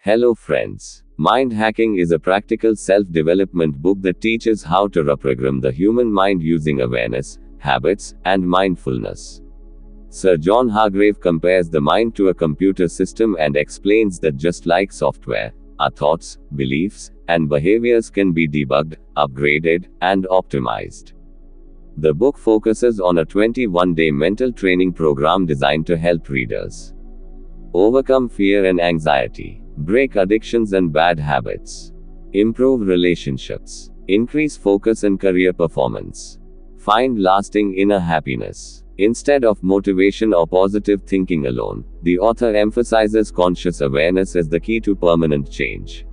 Hello friends. Mind Hacking is a practical self-development book that teaches how to reprogram the human mind using awareness, habits, and mindfulness. Sir John Hargrave compares the mind to a computer system and explains that just like software, our thoughts, beliefs, and behaviors can be debugged, upgraded, and optimized. The book focuses on a 21-day mental training program designed to help readers overcome fear and anxiety, break addictions and bad habits, improve relationships, increase focus and career performance, find lasting inner happiness. Instead of motivation or positive thinking alone, the author emphasizes conscious awareness as the key to permanent change.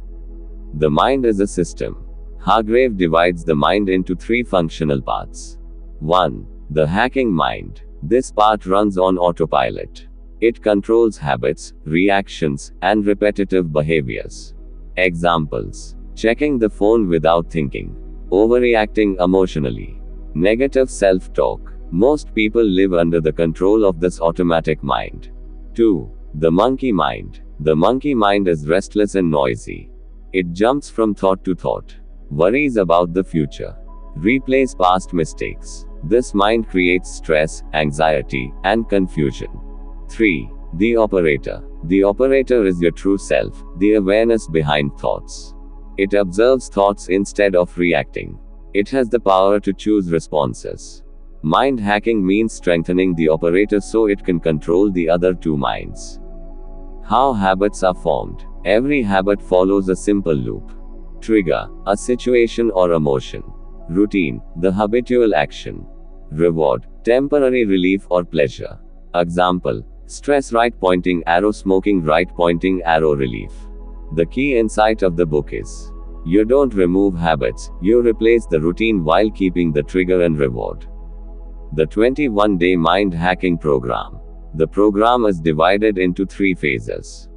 The mind is a system. Hargrave divides the mind into three functional parts. 1. The hacking mind. This part runs on autopilot. It controls habits, reactions, and repetitive behaviors. Examples: checking the phone without thinking, overreacting emotionally, negative self-talk. Most people live under the control of this automatic mind. 2. The monkey mind. The monkey mind is restless and noisy. It jumps from thought to thought, worries about the future, replays past mistakes. This mind creates stress, anxiety, and confusion. 3. The operator. The operator is your true self, the awareness behind thoughts. It observes thoughts instead of reacting. It has the power to choose responses. Mind hacking means strengthening the operator so it can control the other two minds. How habits are formed. Every habit follows a simple loop. Trigger: a situation or emotion. Routine: the habitual action. Reward: temporary relief or pleasure. Example: stress right pointing arrow, smoking right pointing arrow, relief. The key insight of the book is: you don't remove habits, you replace the routine while keeping the trigger and reward. The 21-day mind hacking program. The program is divided into 3 phases.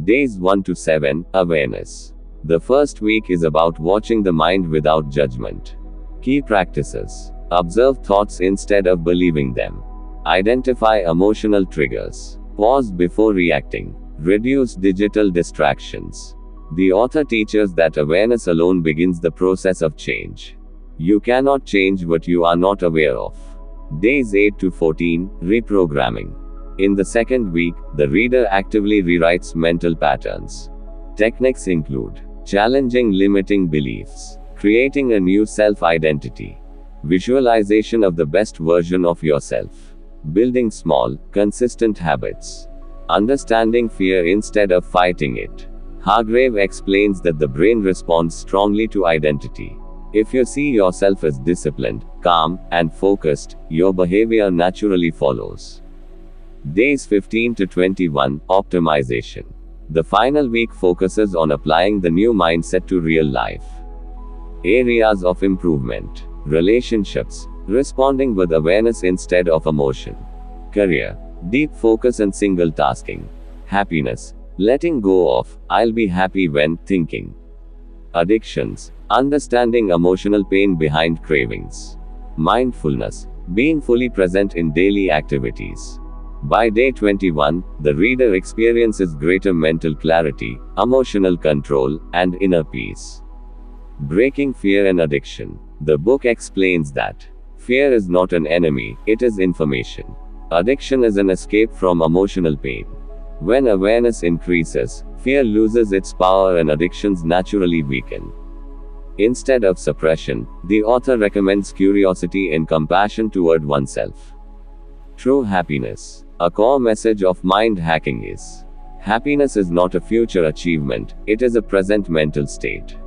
Days 1 to 7, awareness. The first week is about watching the mind without judgment. Key practices: observe thoughts instead of believing them. Identify emotional triggers. Pause before reacting. Reduce digital distractions. The author teaches that awareness alone begins the process of change. You cannot change what you are not aware of. Days 8 to 14, reprogramming. In the second week, the reader actively rewrites mental patterns. Techniques include challenging limiting beliefs, creating a new self-identity, visualization of the best version of yourself, building small, consistent habits, understanding fear instead of fighting it. Hargrave explains that the brain responds strongly to identity. If you see yourself as disciplined, calm, and focused, your behavior naturally follows. Days 15 to 21, optimization. The final week focuses on applying the new mindset to real life. Areas of improvement: relationships, responding with awareness instead of emotion. Career: deep focus and single tasking. Happiness: letting go of "I'll be happy when" thinking. Addictions: understanding emotional pain behind cravings. Mindfulness: being fully present in daily activities. By day 21, the reader experiences greater mental clarity, emotional control, and inner peace. Breaking fear and addiction. The book explains that fear is not an enemy, it is information. Addiction is an escape from emotional pain. When awareness increases, fear loses its power and addictions naturally weaken. Instead of suppression, the author recommends curiosity and compassion toward oneself. True happiness. A core message of mind hacking is: happiness is not a future achievement, it is a present mental state.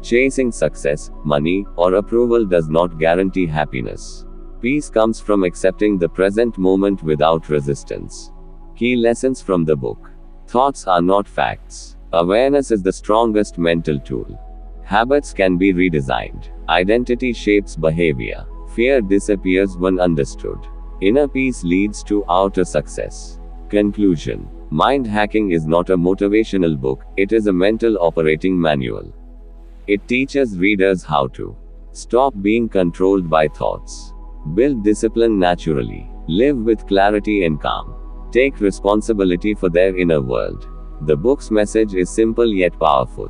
Chasing success, money, or approval does not guarantee happiness. Peace comes from accepting the present moment without resistance. Key lessons from the book. Thoughts are not facts. Awareness is the strongest mental tool. Habits can be redesigned. Identity shapes behavior. Fear disappears when understood. Inner peace leads to outer success. Conclusion: mind hacking is not a motivational book, it is a mental operating manual. It teaches readers how to stop being controlled by thoughts, build discipline naturally, live with clarity and calm, take responsibility for their inner world, The book's message is simple yet powerful.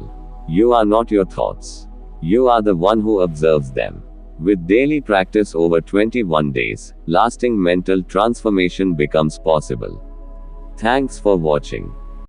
You are not your thoughts. You are the one who observes them. With daily practice over 21 days, lasting mental transformation becomes possible. Thanks for watching.